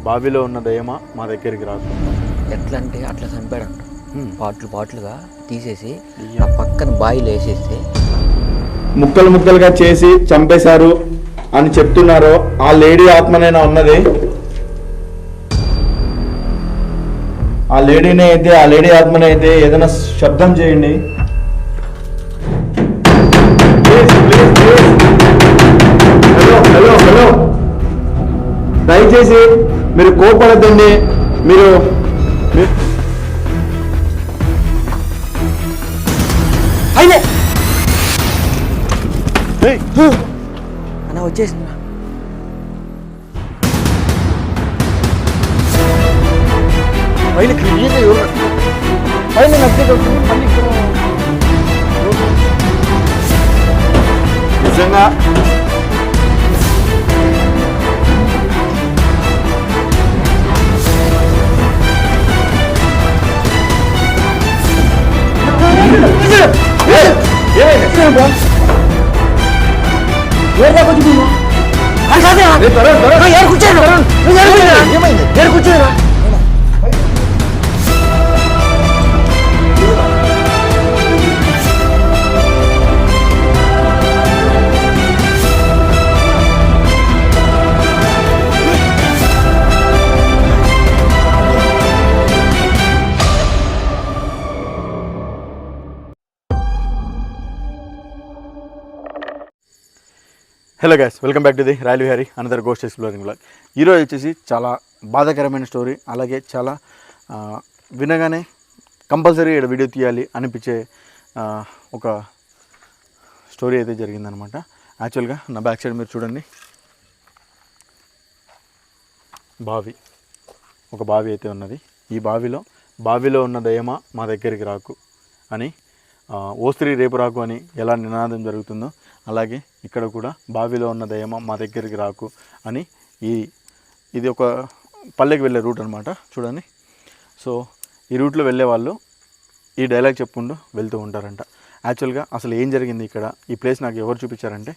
బావిలో ఉన్న దయ్యమా మా దగ్గరికి రాకు. ఎట్లా అంటే అట్లా చంపాడంట. పాటలుగా తీసేసి ఆ పక్కన బాయిలు వేసేస్తే ముక్కలు ముక్కలుగా చేసి చంపేశారు అని చెప్తున్నారు. ఆ లేడీ ఆత్మనైనా ఉన్నది? ఆ లేడీనే అయితే, ఆ లేడీ ఆత్మనే అయితే ఏదైనా శబ్దం చేయండి. హలో హలో హలో, దయచేసి మీరు కోపడద్దండి. మీరు అన్న వచ్చేసింది. నిజంగా కూర్చోరా. Hello guys, welcome back to the royal Vihari another ghost exploring blog. ఈరోజు వచ్చేసి చాలా బాధాకరమైన స్టోరీ, అలాగే చాలా వినగానే కంపల్సరీ ఇక్కడ వీడియో తీయాలి అనిపించే ఒక స్టోరీ అయితే జరిగిందనమాట. యాక్చువల్గా నా బ్యాక్ సైడ్ మీరు చూడండి, ఒక బావి అయితే ఉన్నది. ఈ బావిలో ఉన్న దయ్యమా మా దగ్గరికి రాకు అని, ఓ స్త్రీ రేపు రాకు అని ఎలా నినాదం జరుగుతుందో, అలాగే ఇక్కడ కూడా బావిలో ఉన్న దయ్యమా మా దగ్గరికి రాకు అని ఇది ఒక పల్లెకి వెళ్ళే రూట్ అనమాట. చూడండి, సో ఈ రూట్లో వెళ్ళే వాళ్ళు ఈ డైలాగ్ చెప్పుకుంటూ వెళ్తూ ఉంటారంట. యాక్చువల్గా అసలు ఏం జరిగింది ఇక్కడ, ఈ ప్లేస్ నాకు ఎవరు చూపించారంటే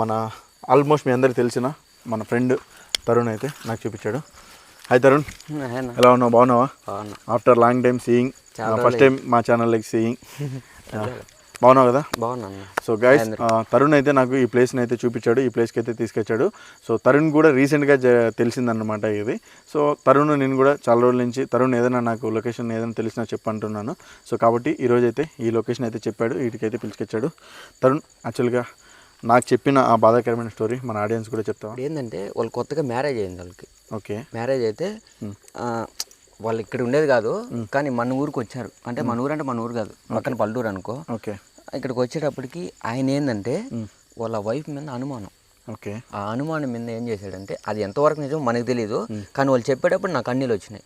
మన ఆల్మోస్ట్ మీ అందరికీ తెలిసిన మన ఫ్రెండ్ తరుణ్ అయితే నాకు చూపించాడు. హాయ్ తరుణ్, ఎలా ఉన్నావు? బాగున్నావా? After long time seeing, first time మా ఛానల్కి సీయింగ్. బాగున్నావు కదా? బాగున్నాను. సో గైస్, తరుణ్ అయితే నాకు ఈ ప్లేస్ని అయితే చూపించాడు, ఈ ప్లేస్కి అయితే తీసుకొచ్చాడు. సో తరుణ్ కూడా రీసెంట్గా తెలిసిందన్నమాట ఇది. సో తరుణ్ నేను కూడా చాలా రోజుల నుంచి తరుణ్ ఏదైనా నాకు లొకేషన్ ఏదైనా తెలిసినా చెప్పంటున్నాను. సో కాబట్టి ఈరోజు అయితే ఈ లొకేషన్ అయితే చెప్పాడు, వీటికైతే పిలిచుకొచ్చాడు. తరుణ్, యాక్చువల్గా నాకు చెప్పిన ఆ బాధాకరమైన స్టోరీ మన ఆడియన్స్ కూడా చెప్తావా? ఏంటంటే వాళ్ళు కొత్తగా మ్యారేజ్ అయింది వాళ్ళకి. ఓకే, మ్యారేజ్ అయితే వాళ్ళు ఇక్కడ ఉండేది కాదు, కానీ మన ఊరికి వచ్చారు. అంటే మన ఊరు అంటే మన ఊరు కాదు, పక్కన పల్లెటూరు అనుకో. ఓకే, ఇక్కడికి వచ్చేటప్పటికి ఆయన ఏంటంటే వాళ్ళ వైఫ్ మీద అనుమానం. ఓకే, ఆ అనుమానం మీద ఏం చేశాడంటే, అది ఎంతవరకు నిజం మనకు తెలియదు, కానీ వాళ్ళు చెప్పేటప్పుడు నాకు కన్నీళ్ళు వచ్చినాయి.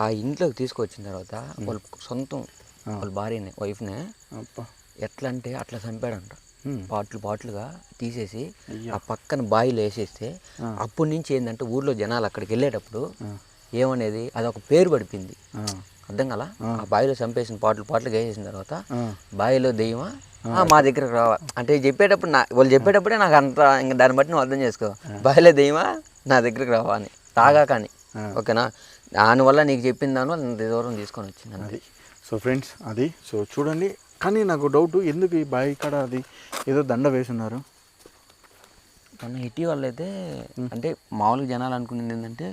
ఆ ఇంట్లోకి తీసుకొచ్చిన తర్వాత వాళ్ళ సొంతం వాళ్ళ భార్యని, వైఫ్నే ఎట్లా అంటే అట్లా చంపాడంట. పాటలుగా తీసేసి ఆ పక్కన బాయిలు వేసేస్తే అప్పటి నుంచి ఏంటంటే ఊర్లో జనాలు అక్కడికి వెళ్ళేటప్పుడు ఏమనేది, అది ఒక పేరు పడిపోయింది. అర్థం కదా? ఆ బావిలో చంపేసిన పాటలుగా వేసేసిన తర్వాత బావిలో దెయ్యమా మా దగ్గరకు రావా అంటే చెప్పేటప్పుడు వాళ్ళు చెప్పేటప్పుడే నాకు అంత ఇంకా దాన్ని బట్టి నువ్వు అర్థం చేసుకో. బావిలో దెయ్యమా నా దగ్గరకు రావా అని, తాగా కానీ. ఓకేనా? దానివల్ల నీకు చెప్పిన దానివల్ల అంత దూరం తీసుకొని వచ్చింది అది. సో ఫ్రెండ్స్, అది సో చూడండి. కానీ నాకు డౌట్, ఎందుకు ఈ బావి కాడ అది ఏదో దండ వేసున్నారు? మొన్న ఇటీవల అయితే అంటే మామూలుగా జనాలు అనుకునేది ఏంటంటే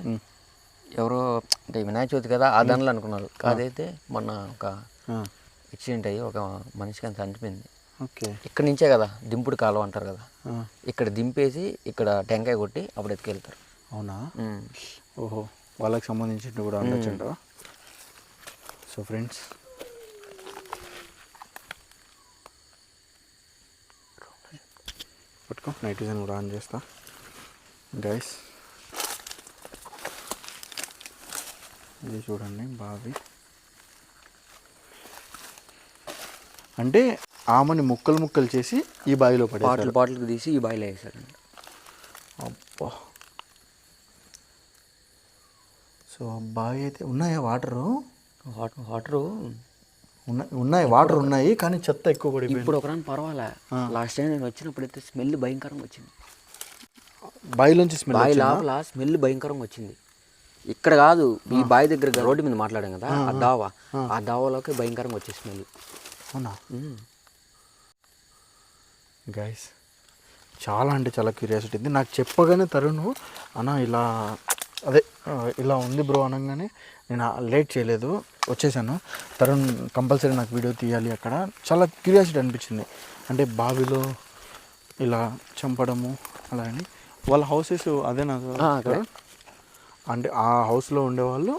ఎవరో అంటే వినాయక చవితి కదా ఆ దండలు అనుకున్నారు. కాదైతే మొన్న ఒక యాక్సిడెంట్ అయ్యి ఒక మనిషికి అంత చనిపోయింది. ఓకే, ఇక్కడ నుంచే కదా దింపుడు కాలువ అంటారు కదా, ఇక్కడ దింపేసి ఇక్కడ టెంకాయ కొట్టి అప్పుడు ఎత్తుకెళ్తారు. అవునా? ఓహో, వాళ్ళకి సంబంధించి కూడా ఉండొచ్చు. సో ఫ్రెండ్స్, పట్టుకో, నైట్ విజన్ కూడా ఆన్ చేస్తా గైస్. ఇది చూడండి బావి. అంటే ఆమెని ముక్కలు చేసి ఈ బావిలో పడేశారు. పాటలు తీసి ఈ బావిలో వేసారండి. అబ్బా, సో బావి అయితే ఉన్నాయా? వాటరు ఉన్నాయి, వాటర్ ఉన్నాయి, కానీ చెత్త ఎక్కువ పడిపోయింది. ఇప్పుడు ఒకరాని పర్వాలే. లాస్ట్ టైం నేను వచ్చినప్పుడు అయితే స్మెల్ భయంకరంగా వచ్చింది. బావిలోంచి స్మెల్ బావి లోపల స్మెల్ భయంకరంగా వచ్చింది. ఇక్కడ కాదు, ఈ బావి దగ్గర రోడ్డు మీద మాట్లాడాం కదా, ఆ దావాలోకి భయంకరంగా వచ్చే స్మెల్. అవునా గైస్, చాలా అంటే చాలా క్యూరియాసిటీ ఉంది నాకు. చెప్పగానే తరుణ్ అన్న ఇలా అదే ఇలా ఉంది బ్రో అనగానే నేను లేట్ చేయలేదు, వచ్చేసాను. తరుణ్ కంపల్సరీ నాకు వీడియో తీయాలి. అక్కడ చాలా క్యూరియాసిటీ అనిపించింది. అంటే బావిలో ఇలా చంపడము అలా అని. వాళ్ళ హౌసెస్ అదేనా తరుణ్? అంటే ఆ హౌస్లో ఉండేవాళ్ళు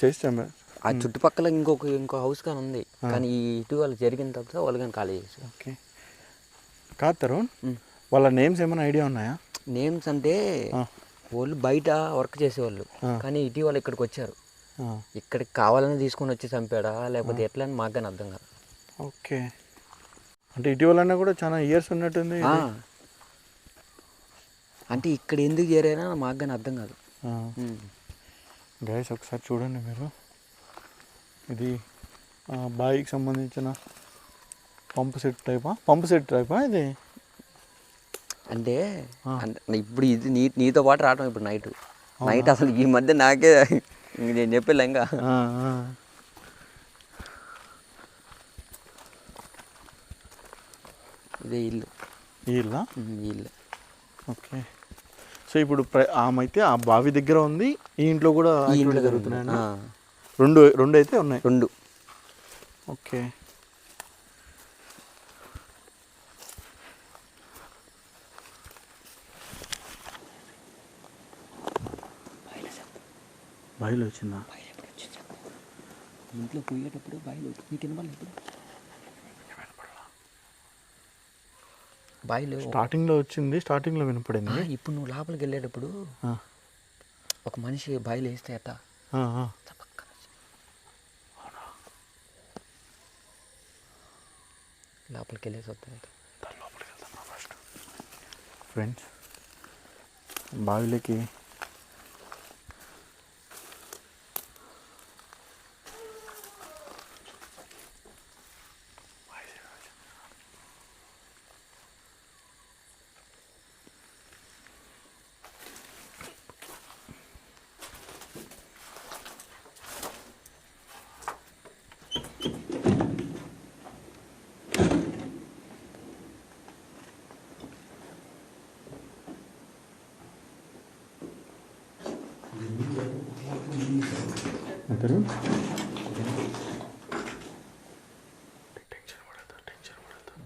చేస్తాము. ఆ చుట్టుపక్కల ఇంకో హౌస్ కానీ ఉంది, కానీ ఈ ఇటీవల జరిగిన తర్వాత వాళ్ళు కానీ ఖాళీ చేశారు. ఓకే కాదు తరుణ్, వాళ్ళ నేమ్స్ ఏమైనా ఐడియా ఉన్నాయా? నేమ్స్ అంటే వాళ్ళు బయట వర్క్ చేసేవాళ్ళు, కానీ ఇటీవల ఇక్కడికి వచ్చారు. ఇక్కడికి కావాలని తీసుకొని వచ్చి చంపాడా లేకపోతే ఎట్లా అని మాకు కానీ అర్థం కాదు. ఓకే, అంటే ఇటీవలన్నా కూడా చాలా ఇయర్స్ ఉన్నట్టుంది. అంటే ఇక్కడ ఎందుకు చేరైనా మాకు కానీ అర్థం కాదు. గైస్ ఒకసారి చూడండి మీరు, ఇది బావికి సంబంధించిన పంపు సెట్ టైపా ఇది? అంటే ఇప్పుడు ఇది నీతో పాటు రావటం ఇప్పుడు నైట్ అసలు ఈ మధ్య నాకే నేను చెప్పేలే ఇంకా. ఇదే ఇల్లు. ఈ ఇల్లా? ఇల్లు. ఓకే, సో ఇప్పుడు ఆమె అయితే ఆ బావి దగ్గర ఉంది, ఈ ఇంట్లో కూడా జరుగుతున్నాయి. రెండు అయితే ఉన్నాయి. 2. ఓకే, బావిలో వచ్చిందా? ఇంట్లో పోయేటప్పుడు బావిలో నీకు వినపడలేదు? బావిలో స్టార్టింగ్లో వచ్చింది, స్టార్టింగ్లో వినపడింది. ఇప్పుడు నువ్వు లోపలికి వెళ్ళేటప్పుడు ఒక మనిషి బావిలో వేస్తే అట్ట లోపలికి వెళ్ళేసి వస్తాయి. లోపలికి వెళ్తాం ఫస్ట్ ఫ్రెండ్స్. బావిలోకి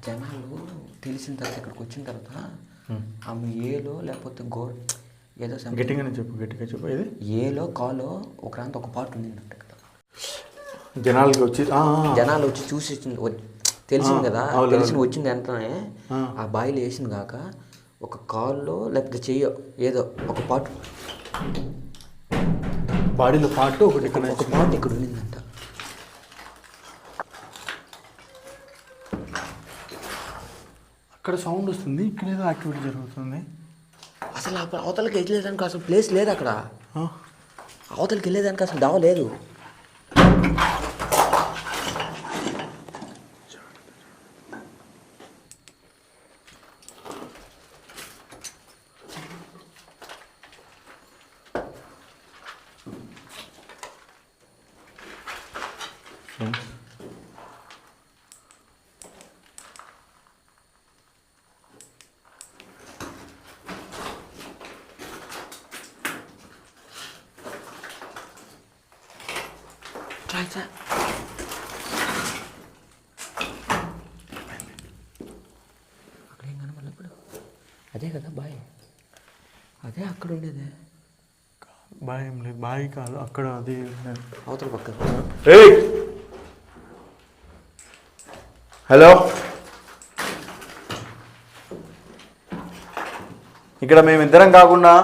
జనాలు తెలిసిన తర్వాత ఇక్కడికి వచ్చిన తర్వాత ఆమె ఏలో లేకపోతే ఏదో గట్టిగా చెప్పు ఇది ఏలో కాలో ఒక పార్ట్ ఉండిందంట ఇక్కడ. జనాలు వచ్చి చూసి తెలిసింది కదా, తెలిసిన వచ్చింది వెంటనే ఆ బాయిలో వేసింది కాక ఒక కాల్లో లేకపోతే చెయ్యో ఏదో ఒక పార్ట్, బాడీలో పార్ట్ ఒక పార్ట్ ఇక్కడ ఉండిందంట. అక్కడ సౌండ్ వస్తుంది, ఇక్కడ ఏదో యాక్టివిటీ జరుగుతుంది. అసలు అవతలకి వెళ్ళేదానికి అసలు ప్లేస్ లేదు అక్కడ. అవతలకి వెళ్ళేదానికి అసలు దావ లేదు. అక్కడేం కనపడలేదు ఇప్పుడు. అదే కదా బాయ్, అదే అక్కడ ఉండేది. బాయ్ ఏం లేదు, బాయ్ కాదు అక్కడ అది అవతల పక్క. హలో, ఇక్కడ మేమిద్దరం కాకుండా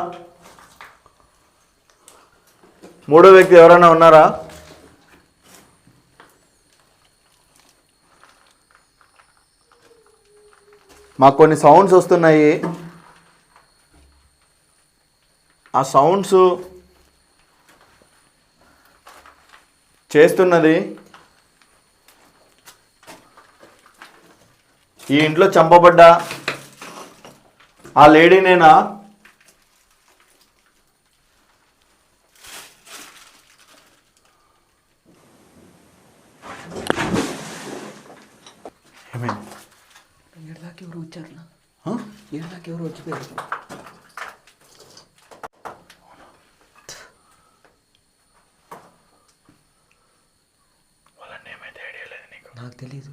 మూడో వ్యక్తి ఎవరైనా ఉన్నారా? మాకు కొన్ని సౌండ్స్ వస్తున్నాయి. ఆ సౌండ్స్ చేస్తున్నది ఈ ఇంట్లో చంపబడ్డ ఆ లేడీనేనా? ఏమైంది? ఏడాకి ఎవరు వచ్చారు? ఏడాకి ఎవరు వచ్చిపోయారు? వాళ్ళని ఏమైతే ఐడియా లేదు నీకు? నాకు తెలీదు.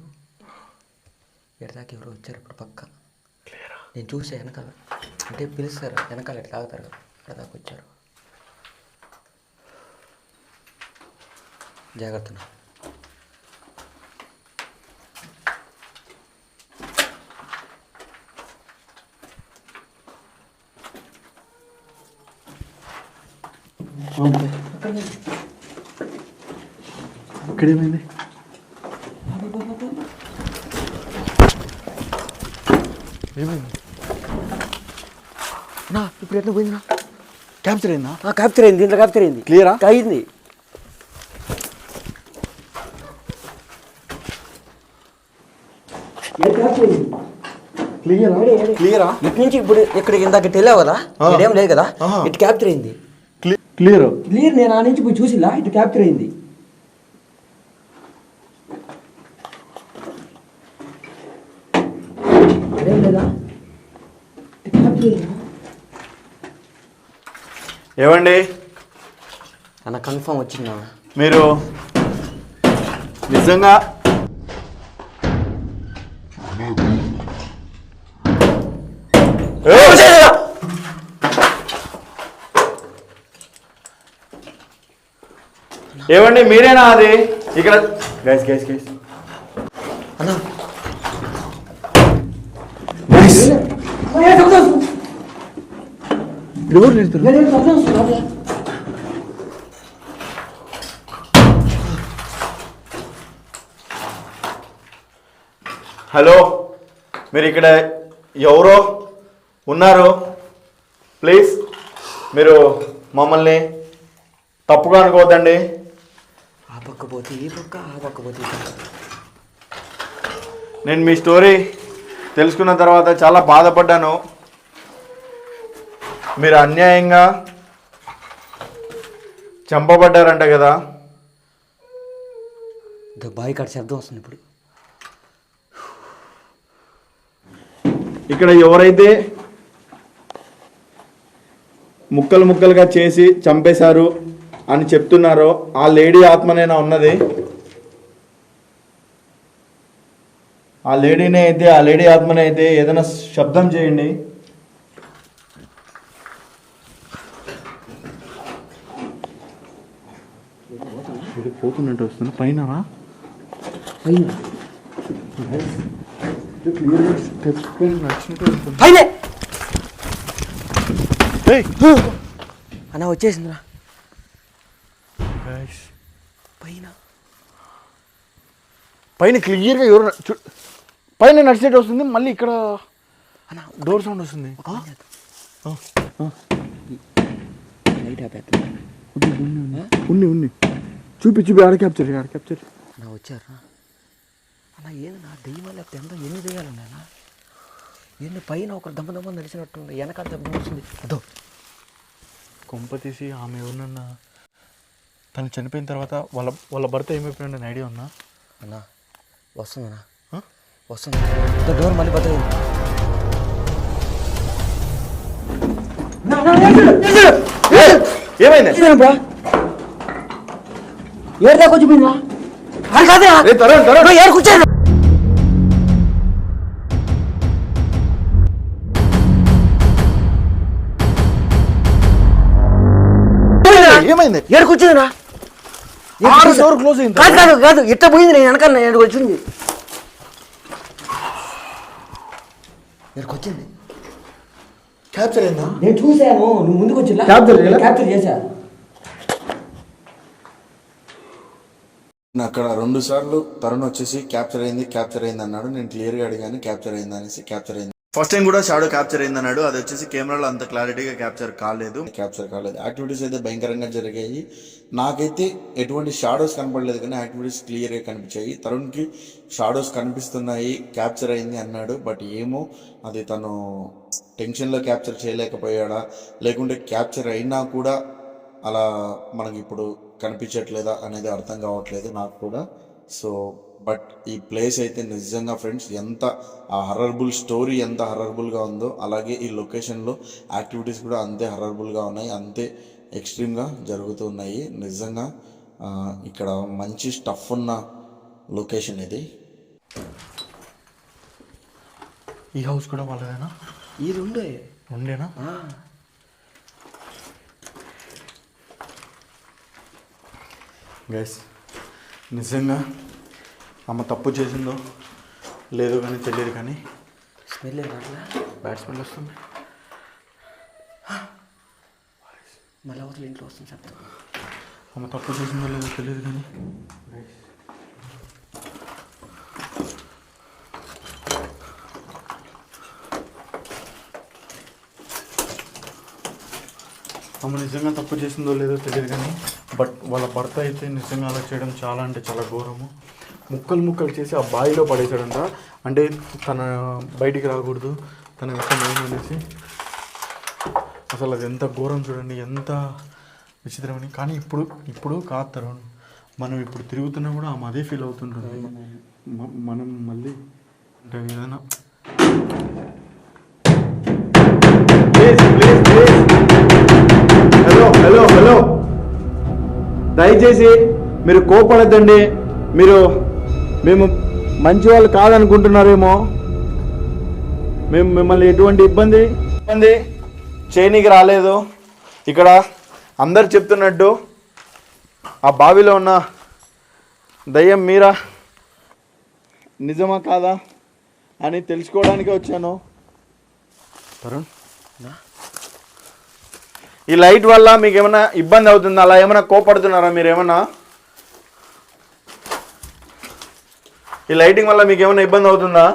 ఎడదాకా ఎవరు వచ్చారు ఇప్పుడు పక్క. క్లియరా? నేను చూసా వెనకాల, అంటే పిలుస్తారు వెనకాల ఎట్లా తాగుతారు కదా, ఎడదాకా వచ్చారు. జాగ్రత్త. ఇక్కడేమైంది? ఏమైంది? నా ఇప్పుడు ఎట్లా పోయింది? క్యాప్చర్ అయిందా? క్యాప్చర్ అయింది, దీంట్లో క్యాప్చర్ అయింది. క్లియరా? అయింది. క్లియరా? ఇటు నుంచి ఇప్పుడు ఇక్కడికి ఇందాక తెలియవు కదా, ఇదేం లేదు కదా, ఇటు క్యాప్చర్ అయింది. Clear clear. నేను ఆ నుంచి పోయి చూసిలా, ఇటు క్యాప్చర్ అయింది. ఇదేం లేదా, ఇటు క్యాప్చర్ అయింది. ఏమండి అన్న కన్ఫర్మ్ వచ్చిందా? మీరు నిజంగా ఏమండి మీరేనా అది ఇక్కడ? గైస్ గైస్ గైస్ అన్నా ఎవరు లేదు? హలో, మీరు ఇక్కడ ఎవరో ఉన్నారు? ప్లీజ్ మీరు మమ్మల్ని తప్పుగా అనుకోవద్దండి. ఆ పక్క పోతే ఈ పక్క, ఆ పక్క పోతే ఈ పక్క. నేను మీ స్టోరీ తెలుసుకున్న తర్వాత చాలా బాధపడ్డాను. మీరు అన్యాయంగా చంపబడ్డారంట కదా? బాయ్ కాడ శబ్దం వస్తుంది ఇప్పుడు. ఇక్కడ ఎవరైతే ముక్కలు ముక్కలుగా చేసి చంపేశారు అని చెప్తున్నారో ఆ లేడీ ఆత్మనేనా ఉన్నది? ఆ లేడీనే అయితే, ఆ లేడీ ఆత్మనే అయితే ఏదైనా శబ్దం చేయండి. పోతున్నట్టు వస్తుంది పైన. అన్న వచ్చేసిందిరా పైన. పైన క్లియర్గా ఎవరు పైన నడిచేట్టు వస్తుంది, మళ్ళీ ఇక్కడ డోర్ సౌండ్ వస్తుంది. ఉన్ని చూపి ఆడ క్యాప్చర్ నా వచ్చారా అన్న? ఏంది నా దెయ్యం లేకపోతే ఎంత ఎన్ని దెయ్యాలండి అన్న? ఏంది పైన ఒకరు దమ్మ నడిచినట్టుంది, వెనకాల దెబ్బ వస్తుంది. అదో కొంప తీసి ఆమె ఎవరినన్నా తను చనిపోయిన తర్వాత వాళ్ళ భర్త ఏమైపోయిన ఐడియా ఉన్నా? అన్నా వస్తుందన్నా, వస్తుంది. డోర్ మళ్ళీ బద్దలైంది. ఏమైంది? ఏడు దాకా వచ్చిపోయిందా? ఏడు కూర్చోండి. ఏమైంది? ఏడు కూర్చుందిరా? డోర్ క్లోజ్ అయింది. కాదు ఇట్ట పోయింది. నేను వెనకాల ఏడు వచ్చింది. వచ్చింది క్యాప్చర్ అయిందా? నేను చూసాను, నువ్వు ముందుకు వచ్చి క్యాప్చర్ చేశా. అక్కడ 2 సార్లు తరుణ్ వచ్చేసి క్యాప్చర్ అయింది అన్నాడు. నేను క్లియర్గా అడిగాను క్యాప్చర్ అయిందా అనేసి. క్యాప్చర్ అయింది. ఫస్ట్ టైం కూడా షాడో క్యాప్చర్ అయిందన్నాడు. అది వచ్చేసి కెమెరాలో అంత క్లారిటీగా క్యాప్చర్ కాలేదు. యాక్టివిటీస్ అయితే భయంకరంగా జరిగాయి. నాకైతే ఎటువంటి షాడోస్ కనపడలేదు, కానీ యాక్టివిటీస్ క్లియర్గా కనిపించాయి. తరుణ్కి షాడోస్ కనిపిస్తున్నాయి, క్యాప్చర్ అయింది అన్నాడు. బట్ ఏమో అది తను టెన్షన్లో క్యాప్చర్ చేయలేకపోయాడా, లేకుంటే క్యాప్చర్ అయినా కూడా అలా మనకి ఇప్పుడు కనిపించట్లేదా అనేది అర్థం కావట్లేదు నాకు కూడా. సో బట్ ఈ ప్లేస్ అయితే నిజంగా ఫ్రెండ్స్ ఎంత ఆ హర్రర్బుల్ స్టోరీ ఎంత హర్రర్బుల్గా ఉందో, అలాగే ఈ లొకేషన్లో యాక్టివిటీస్ కూడా అంతే హర్రర్బుల్గా ఉన్నాయి, అంతే ఎక్స్ట్రీమ్గా జరుగుతూ ఉన్నాయి. నిజంగా ఇక్కడ మంచి స్టఫ్ ఉన్న లొకేషన్ ఇది. ఈ హౌస్ కూడా వాళ్ళదేనా? ఇది ఉండేనా? గైస్ నిజంగా ఆమె తప్పు చేసిందో లేదో కానీ తెలియదు, కానీ స్మెల్ బ్యాడ్ స్మెల్ వస్తుంది. మళ్ళీ అవతల ఇంట్లో వస్తుంది చెప్తా. ఆమె తప్పు చేసిందో లేదో తెలియదు, కానీ ఆమె నిజంగా తప్పు చేసిందో లేదో తెలియదు, కానీ బట్ వాళ్ళ భర్త అయితే నిజంగా అలా చేయడం చాలా అంటే చాలా ఘోరము. ముక్కలు ముక్కలు చేసి ఆ బావిలో పడేసాడంట. అంటే తన బయటికి రాకూడదు, తన విషయం ఏమనేసి. అసలు అది ఎంత ఘోరం చూడండి, ఎంత విచిత్రమని. కానీ ఇప్పుడు కాదు తరుణ్, మనం ఇప్పుడు తిరుగుతున్నా కూడా ఆమె అదే ఫీల్ అవుతుంటుంది. మనం మళ్ళీ అంటే ఏదైనా హలో దయచేసి మీరు కోపడద్దండి. మేము మంచి వాళ్ళు కాదనుకుంటున్నారేమో. మేము మిమ్మల్ని ఎటువంటి ఇబ్బంది చేయనీకి రాలేదు. ఇక్కడ అందరు చెప్తున్నట్టు ఆ బావిలో ఉన్న దయ్యం మీరా, నిజమా కాదా అని తెలుసుకోవడానికి వచ్చాను. తరుణ్ ఈ లైట్ వల్ల మీకు ఏమైనా ఇబ్బంది అవుతుందా? అలా ఏమైనా కోపడుతున్నారా మీరు? ఏమన్నా ఈ లైటింగ్ వల్ల మీకు ఏమైనా ఇబ్బంది అవుతుందా?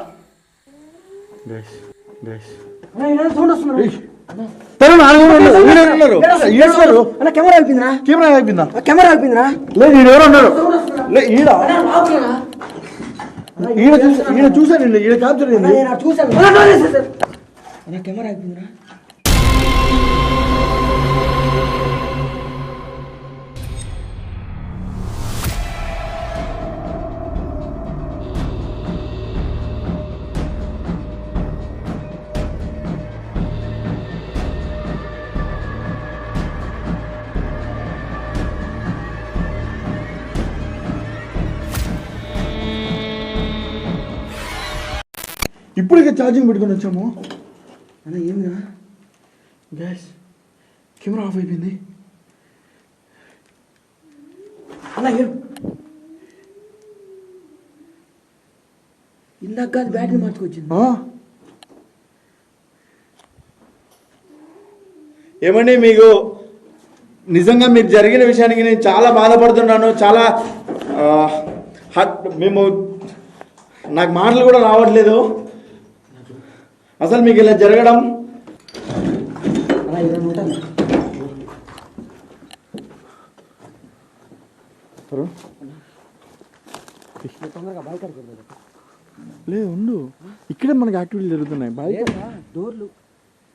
చూసానండి, ఈడ క్యాప్చర్ కెమెరా అయిపోయిందిరా. ఇప్పుడు ఇక ఛార్జింగ్ పెట్టుకొని వచ్చాము అన్న. ఏందిరా గ్యాస్ కెమెరా ఆఫ్ అయిపోయింది అన్న. ఇందాక కాదు బ్యాటరీ మార్చుకొచ్చింది. ఏమండి, మీకు నిజంగా మీకు జరిగిన విషయానికి నేను చాలా బాధపడుతున్నాను. చాలా నాకు మాటలు కూడా రావట్లేదు. అసలు మీకు ఇలా జరగడం లేదు. ఉండు, ఇక్కడే మనకి యాక్టివిటీలు జరుగుతున్నాయి. డోర్లు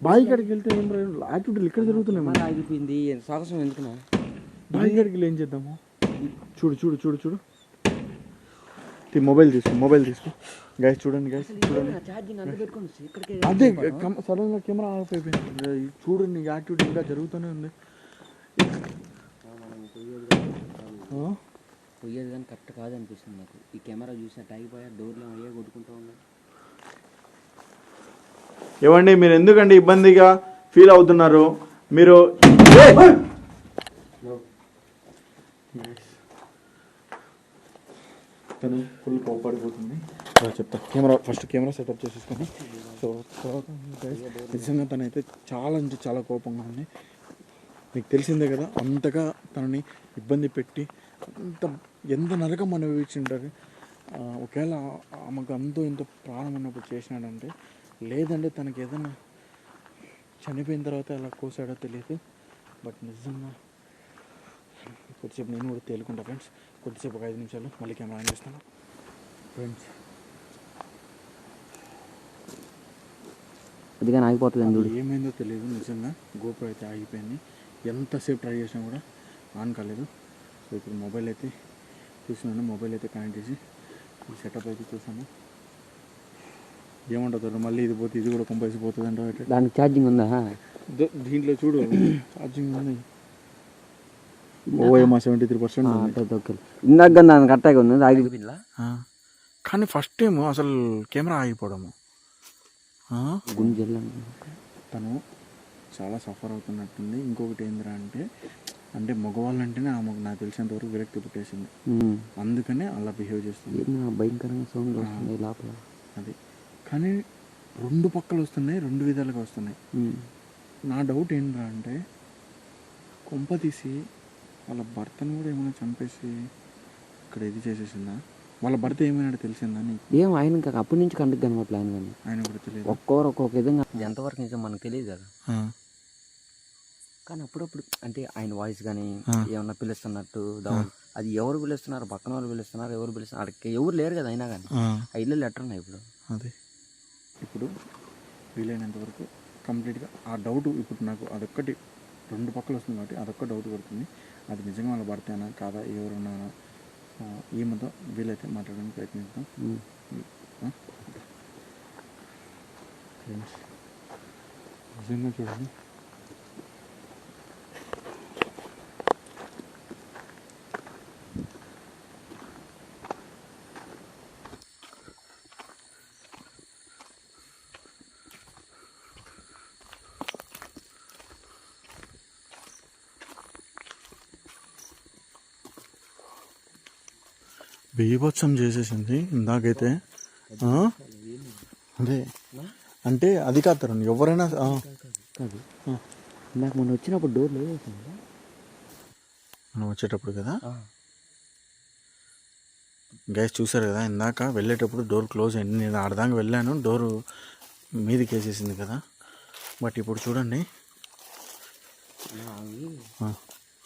బావి కాడికి వెళ్తే ఏం యాక్టివిటీలు ఇక్కడ జరుగుతున్నాయి. ఆగిపోయింది సాహసం ఎందుకున్నా? బావి కాడికి ఏం చేద్దాము? చూడు చూడు చూడు చూడు. మొబైల్ తీసుకో గైస్. చూడండి గైస్, చూడండి. అదే సడన్గా కెమెరా ఆఫ్ అయిపోయింది. చూడండి, యాక్టివిటీ ఇంకా జరుగుతూనే ఉంది. పోయేది కానీ కరెక్ట్ కాదనిపిస్తుంది నాకు. ఈ కెమెరా చూసినట్టు ఆగిపోయా, డోర్లో అయ్యే కొట్టుకుంటూ ఉన్నాను. ఏమండి, మీరు ఎందుకండి ఇబ్బందిగా ఫీల్ అవుతున్నారు? మీరు తను ఫుల్ కోపడిపోతుంది. చెప్తా, కెమెరా సెటప్ చేసేసుకొని. సో తర్వాత నిజంగా తనైతే చాలా అంటే చాలా కోపంగా ఉంది. మీకు తెలిసిందే కదా, అంతగా తనని ఇబ్బంది పెట్టి ఎంత నరకం అనుభవించి ఉంటారు. ఒకవేళ ఆమెకు ఎంతో ప్రాణం ఉన్నప్పుడు చేసినాడంటే లేదంటే తనకి ఏదైనా చనిపోయిన తర్వాత అలా కోసాడో తెలియదు. బట్ నిజంగా కొద్దిసేపు నేను కూడా తేలుకుంటా ఫ్రెండ్స్. కొద్దిసేపు ఒక 5 నిమిషాలు మళ్ళీ కెమెరా ఆన్ చేస్తాను ఫ్రెండ్స్. అది కానీ ఆగిపోతుంది అది ఏమైందో తెలియదు నిజంగా. గోప్రో అయితే ఆగిపోయింది. ఎంతసేపు ట్రై చేసినా కూడా ఆన్ కాలేదు. సో ఇప్పుడు మొబైల్ అయితే చూస్తున్నాను. మొబైల్ అయితే కనెక్ట్ చేసి ఈ సెటప్ అయితే చూసాను. ఏమంటారు మళ్ళీ ఇది పోతే ఇది కూడా కంపల్సరీ అంటే దానికి ఛార్జింగ్ ఉందా? దీంట్లో చూడు ఛార్జింగ్ ఉంది. ఓఎంఆ 73%. ఇందాక దాని కరెక్ట్గా ఉంది ఆగిపోయిందా? కానీ ఫస్ట్ టైం అసలు కెమెరా ఆగిపోవడము. తను చాలా సఫర్ అవుతున్నట్టుంది. ఇంకొకటి ఏందిరా అంటే మగవాళ్ళంటేనే నాకు తెలిసినంతవరకు విరక్తి పుట్టేసింది. అందుకనే అలా బిహేవ్ చేస్తుంది. భయంకరంగా సౌండ్ వస్తుంది లోపల. అది కానీ 2 పక్కలు వస్తున్నాయి, 2 విధాలుగా వస్తున్నాయి. నా డౌట్ ఏంట్రా అంటే కొంప తీసి వాళ్ళ భర్తను కూడా ఏమైనా చంపేసి ఇక్కడ ఇది చేసేసిందా? వాళ్ళ భర్త ఏమైనా తెలిసిందా నీకు? ఏం ఆయన అప్పటి నుంచి కంటికి కనబడలే ఆయన. కానీ ఆయన కూడా తెలియదు. ఒక్కొక్క విధంగా ఎంతవరకు నిజం మనకు తెలియదు కదా. కానీ అప్పుడప్పుడు అంటే ఆయన వాయిస్ కానీ ఏమన్నా పిలుస్తున్నట్టు అది ఎవరు పిలుస్తున్నారు, పక్కన వాళ్ళు పిలుస్తున్నారు, ఎవరు పిలుస్తున్నారు, అక్కడికి ఎవరు లేరు కదా. అయినా కానీ ఆ ఇల్లు లెటర్ ఉన్నాయి ఇప్పుడు. అదే ఇప్పుడు వీలైనంత వరకు కంప్లీట్గా ఆ డౌట్ ఇప్పుడు నాకు అదొక్కటి 2 పక్కలు వస్తుంది కాబట్టి అదొక్క డౌట్ పడుతుంది. అది నిజంగా వాళ్ళ భర్తేనా కాదా ఎవరున్నా ఈమెతో వీలైతే మాట్లాడడానికి ప్రయత్నిస్తాం. నిజంగా చూడండి బీభత్సం చేసేసింది ఇందాకైతే. అదే అంటే అది కాదు తరుణ్, ఎవరైనా కాదు. నాకు మొన్న వచ్చినప్పుడు డోర్ లేదు మనం వచ్చేటప్పుడు కదా గైస్ చూసారు కదా. ఇందాక వెళ్ళేటప్పుడు డోర్ క్లోజ్ అయింది. నేను ఆడదాకా వెళ్ళాను, డోరు మీదకి వేసేసింది కదా. బట్ ఇప్పుడు చూడండి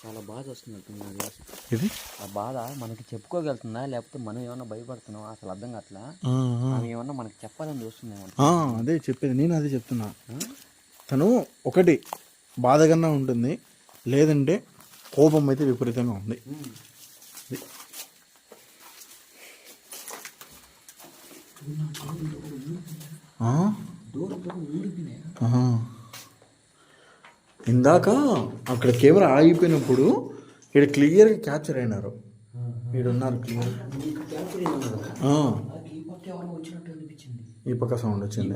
చాలా బాధ వస్తున్నట్టున్నది. ఇది ఆ బాధ మనకి చెప్పుకోగలుగుతుందా లేకపోతే మనం ఏమన్నా భయపడుతున్నాం అసలు అర్థం కావట్లా. ఆమె ఏమన్నా మనకి చెప్పాలని చూస్తుందేమో. అదే చెప్పేది, నేను అదే చెప్తున్నా. తను ఒకటి బాధగానే ఉంటుంది, లేదంటే కోపం అయితే విపరీతంగా ఉంది. ఇందాక అక్కడ కెమెరా ఆగిపోయినప్పుడు ఇక్కడ క్లియర్గా క్యాప్చర్ అయినారు. ఇక్కడ ఉన్నారు క్లియర్. ఈ పక్క సౌండ్ వచ్చింది.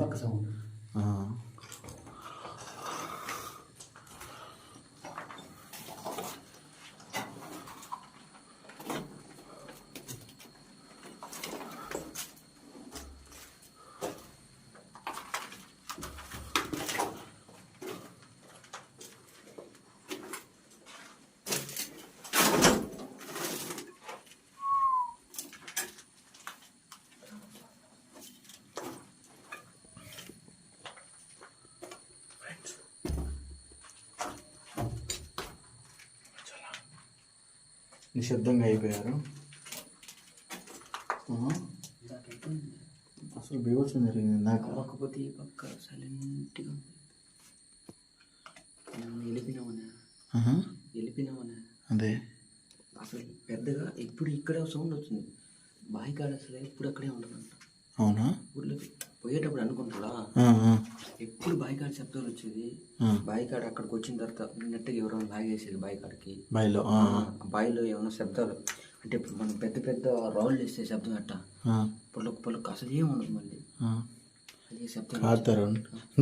నిశ్శబ్దంగా అయిపోయారు. అసలు బీభత్సం జరిగింది నాకు. కాకపోతే ఈ పక్క సైలెంట్గా వెళ్ళిపోయినామనే అదే అసలు పెద్దగా ఇప్పుడు ఇక్కడ సౌండ్ వచ్చింది. బాయికాడ అసలు ఎప్పుడు అక్కడే ఉంటుందంట. అవునా? ఊర్లోకి పోయేటప్పుడు అనుకుంటాడా ఎప్పుడు బాయికాడ శబ్దాలు వచ్చేది. బాయికాడ అక్కడికి వచ్చిన తర్వాత ఉన్నట్టుగా ఎవరైనా లాగేసేది బాయికాడికి. బాయిలో ఏమైనా శబ్దాలు అంటే ఇప్పుడు మనం పెద్ద పెద్ద రాళ్ళు వేస్తే శబ్దం అట్ట పొలకు పొలకు అసలు ఏమి ఉండదు. మళ్ళీ అదే శబ్దం ఆడతారు.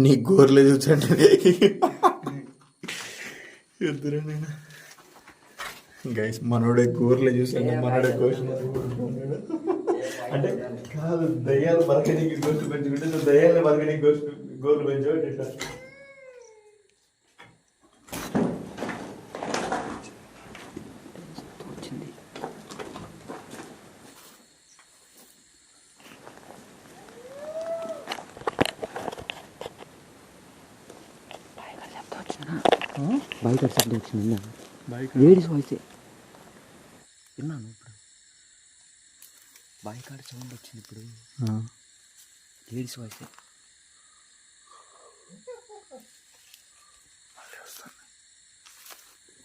నీ గోర్లే చూసండి ఎదురునైనా గైస్ మనోడే గోర్లే చూసాను. మనోడే గోష్ఠి అంటే కాదు, దయ్యాలు బతకడానికి గోష్ఠి పెంచుకుంటే దయ్యాలు బతకడానికి గోర్లు పెంచోటి ఇట్లా. శబ్దం వచ్చిందా? బైక్ శబ్దం వచ్చింది విన్నాను. బైక్ లేడీస్ వాయిసే విన్నాను ఇప్పుడు. బైక్ ఆడ సౌండ్ వచ్చింది ఇప్పుడు. లేడీస్ వాయిసే.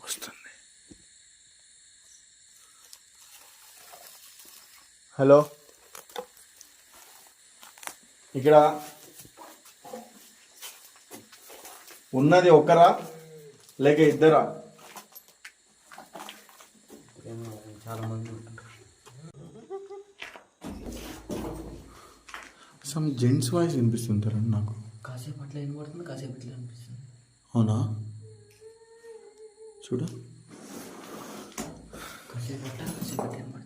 వస్తుంది. హలో, ఇక్కడ ఉన్నది ఒక్కరా లేక ఇద్దరా? చాలా మంది ఉంటారు. సమ్ జెంట్స్ వాయిస్ వినిపిస్తుంటారండి నాకు. కాసేపు అట్లా వినబడుతుంది, కాసేపు ఇట్లా అనిపిస్తుంది. అవునా? చూడు. కాసేపు అట్లా, కాసేపు అట్లా వినబడుతుంది.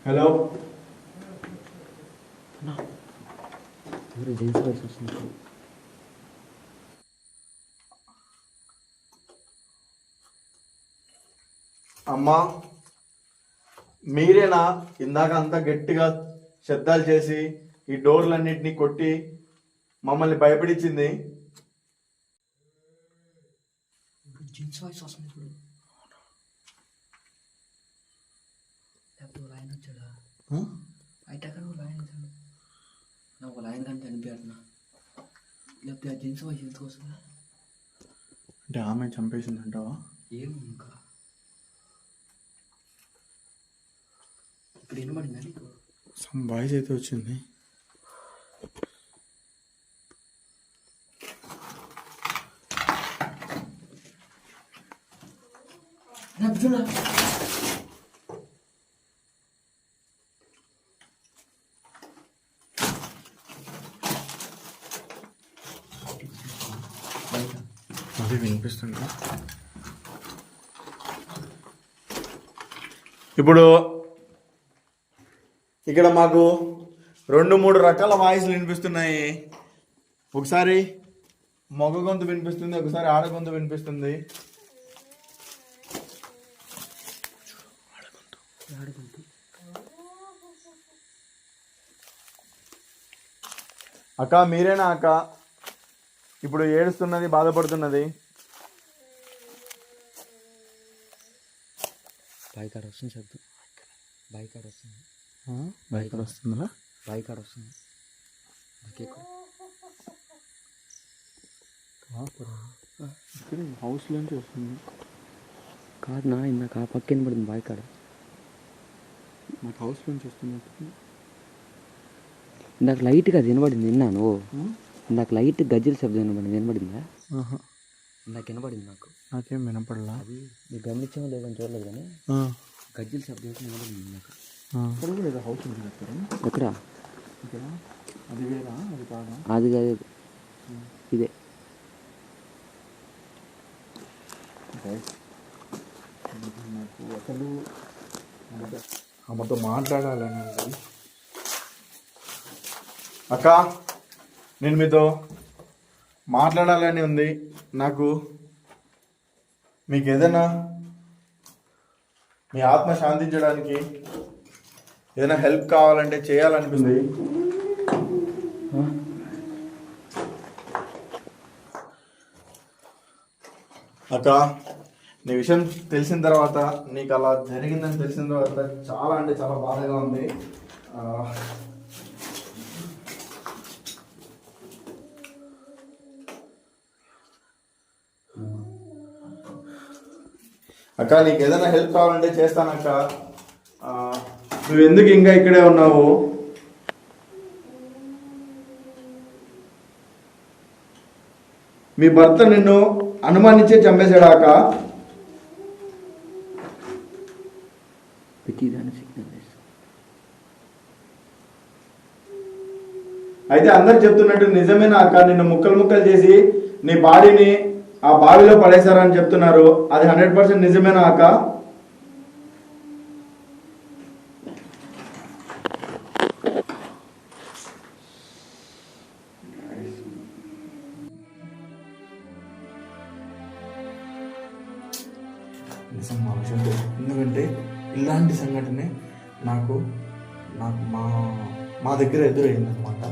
హలో, ఎవరు జెంట్స్ వాయిస్ వస్తుంది. అమ్మా మీరేనా ఇందాక అంతా గట్టిగా శబ్దాలు చేసి ఈ డోర్లన్నింటినీ కొట్టి మమ్మల్ని భయపడించింది? జెంట్స్ వాయిస్ వస్తుంది ఇప్పుడు. లేకపోతే ఒక ఆయన వచ్చాడా బయట? ఒక ఆయన వచ్చాడు, నాకు ఒక ఆయన కానీ చనిపోయాడునా. లేకపోతే ఆ జెంట్స్ వాయిస్ ఎందుకు వస్తుందా? అంటే ఆమె చంపేసిందంటావా? ఏమో ఇంకా. ఇప్పుడు వినబడిందా నీకు? సమ్ వాయిస్ అయితే వచ్చింది. అది వినిపిస్తుంది. ఇప్పుడు ఇక్కడ మాకు 2-3 రకాల వాయిస్లు వినిపిస్తున్నాయి. ఒకసారి మగ గొంతు వినిపిస్తుంది, ఒకసారి ఆడ గొంతు వినిపిస్తుంది. అక్క మీరేనా అక్క ఇప్పుడు ఏడుస్తున్నది, బాధపడుతున్నది? బైక్ ఆడ వస్తుంది శబ్దం. బైక్ ఆడ వస్తుంది. బైక్ వస్తుందా? బైక్ ఆడ వస్తుంది. హౌస్లోంచి వస్తుంది. కాదు నా, ఇందాక ఆ పక్కన పడింది బైక్ ఆడ. నాకు హౌస్లోంచి వస్తున్నట్టు. ఇందాక లైట్గా అది వినబడింది, విన్నాను. ఇందాక లైట్ గజ్జల శబ్దం వినబడిందా? ఇందాక వినబడింది నాకు. నాకేం వినపడలా. అది మీరు గమనించామో లేదని చూడలేదు కానీ గజ్జల శబ్దం వినబడింది ఇందాక. లేదా హౌస్ ఉంది ఎక్కడ? ఎక్కడ? ఇక్కడ. అది వేరా? అది కాదా? అది కాదు, ఇదే. నాకు అసలు ఆమెతో మాట్లాడాలని ఉంది. అక్క నేను మీతో మాట్లాడాలని ఉంది. నాకు మీకు ఏదైనా మీ ఆత్మ శాంతించడానికి ఏదైనా హెల్ప్ కావాలంటే చేయాలనిపింది. అక్క నీ విషయం తెలిసిన తర్వాత, నీకు అలా జరిగిందని తెలిసిన తర్వాత చాలా అంటే చాలా బాధగా ఉంది. అక్క నీకు ఏదైనా హెల్ప్ కావాలంటే చేస్తానక్క. నువ్వు ఎందుకు ఇంకా ఇక్కడే ఉన్నావు? మీ భర్త నిన్ను అనుమానించే చంపేశాడా అక్క? అయితే అందరు చెప్తున్నట్టు నిజమేనా అక్క? నిన్ను ముక్కలు ముక్కలు చేసి నీ బాడీని ఆ బావిలో పడేశారని చెప్తున్నారు. అది 100% నిజమేనా అక్క? నిజం మా విషయం తెలుసు. ఎందుకంటే ఇలాంటి సంఘటనే నాకు నాకు మా మా దగ్గర ఎదురైందనమాట.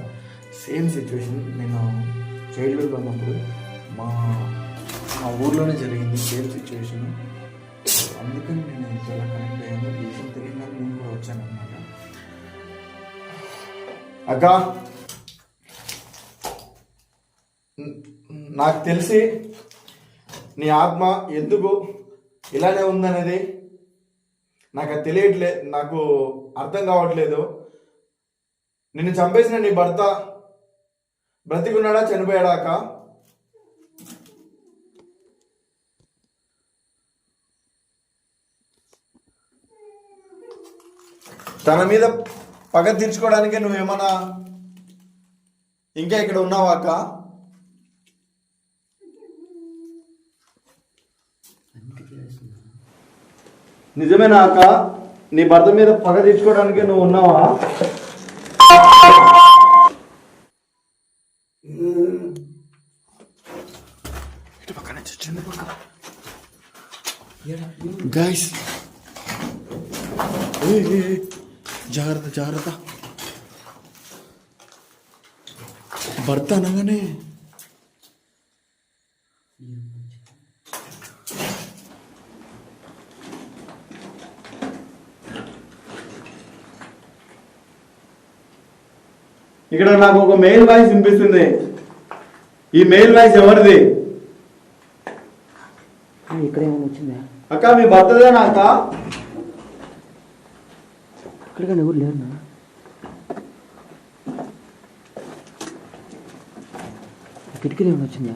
Same situation. నేను చైల్డ్హుడ్లో ఉన్నప్పుడు మా మా ఊర్లోనే జరిగింది సేమ్ సిచ్యువేషన్. అందుకని నేను చాలా కనెక్ట్ అయ్యాను. ఈ విషయం తెలియగానే నేను కూడా వచ్చాను అనమాట. అక్క, నాకు తెలిసి నీ ఆత్మ ఎందుకు ఇలానే ఉందనేది నాకు అది తెలియట్లేదు, నాకు అర్థం కావట్లేదు. నిన్ను చంపేసిన నీ భర్త బ్రతికున్నాడా చనిపోయాడా అక్క? తన మీద పగ తీర్చుకోవడానికే నువ్వేమన్నా ఇంకా ఇక్కడ ఉన్నావా అక్క? నిజమేనా అక్క? నీ భర్త మీద పగ తీర్చుకోవడానికే నువ్వు ఉన్నావా? గైస్, జాగ్రత్త జాగ్రత్త. భర్త అనగానే ఇక్కడ నాకు ఒక మెయిల్ వాయిస్ వినిపిస్తుంది. ఈ మెయిల్ వాయిస్ ఎవరిది? ఇక్కడ ఏమైనా వచ్చిందా అక్క? మీ భర్తదేనా అక్క? ఇక్కడ కానీ ఎవరు లేరునా? కిటికీలు ఏమైనా వచ్చిందా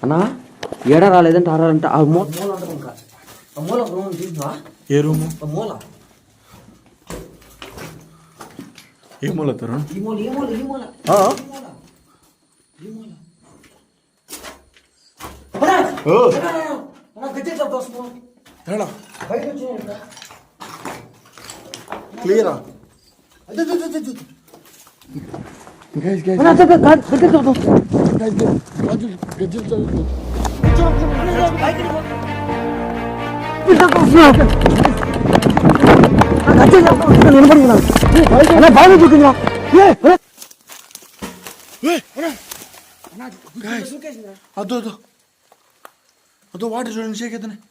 అన్నా? ఏడా రాలేదంటే ఆరాలంటే ఆ మూల ఉంటుంది. ఇంకా ఆ మూల రూమ్ చూసినా? ఏ రూము? ఆ మూల ఏ మూల తరుణ్? ఈ మూల ఈ మూల ఈ మూల క్లియరా? బాగా చూపించరా? అదో అదో అదో వాటర్ చూడండి, షేక్ అవుతున్నాయి.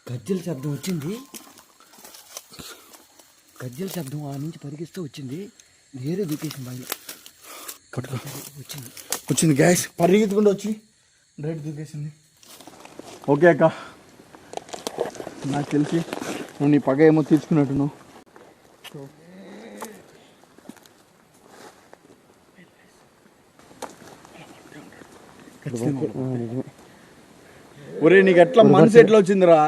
గజ్జల శబ్దం వచ్చింది. గజ్జల శబ్దం ఆ నుంచి పరిగిస్తూ వచ్చింది. వేరే దూకేసింది బాయిలో. పట్టుకో. వచ్చింది వచ్చింది గ్యాస్ పరిగెత్తుకుంటూ వచ్చి డైరెక్ట్ దూకేసింది. ఓకే అక్క, నాకు తెలిసి నువ్వు నీ పగ ఏమో తీర్చుకున్నట్టు నువ్వు. ఒరే, నీకు ఎట్లా మనసు ఎట్లా వచ్చిందిరా?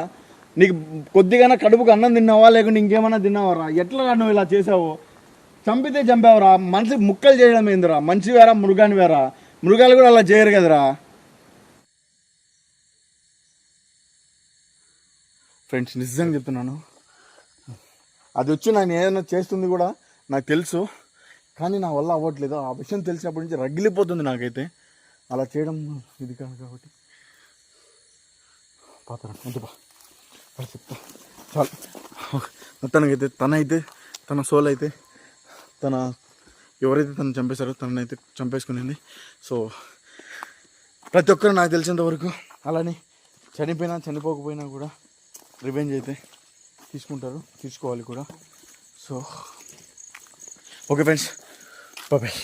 నీకు కొద్దిగా కడుపుకు అన్నం తిన్నావా లేకుంటే ఇంకేమన్నా తిన్నావరా? ఎట్లా నువ్వు ఇలా చేసావు? చంపితే చంపావురా. మనిషి ముక్కలు చేయడం ఏందిరా? మనిషి వేరా మృగాని వేరా? మృగాలు కూడా అలా చేయరు కదరా. ఫ్రెండ్స్, నిజంగా చెప్తున్నాను, అది వచ్చి నేను ఏదైనా చేస్తుంది కూడా నాకు తెలుసు, కానీ నా వల్ల అవ్వట్లేదు. ఆ విషయం తెలిసినప్పటి నుంచి రగిలిపోతుంది నాకైతే. అలా చేయడం ఇది కాదు కాబట్టి పాతరా వద్దుపా చెప్తా. చాలు, మొత్తానికైతే తన సోల్ అయితే ఎవరైతే తను చంపేశారో తననైతే చంపేసుకునింది. సో ప్రతి ఒక్కరు నాకు తెలిసినంత వరకు అలానే చనిపోయినా చనిపోకపోయినా కూడా రివెంజ్ అయితే తీసుకోవాలి కూడా. So okay friends, bye.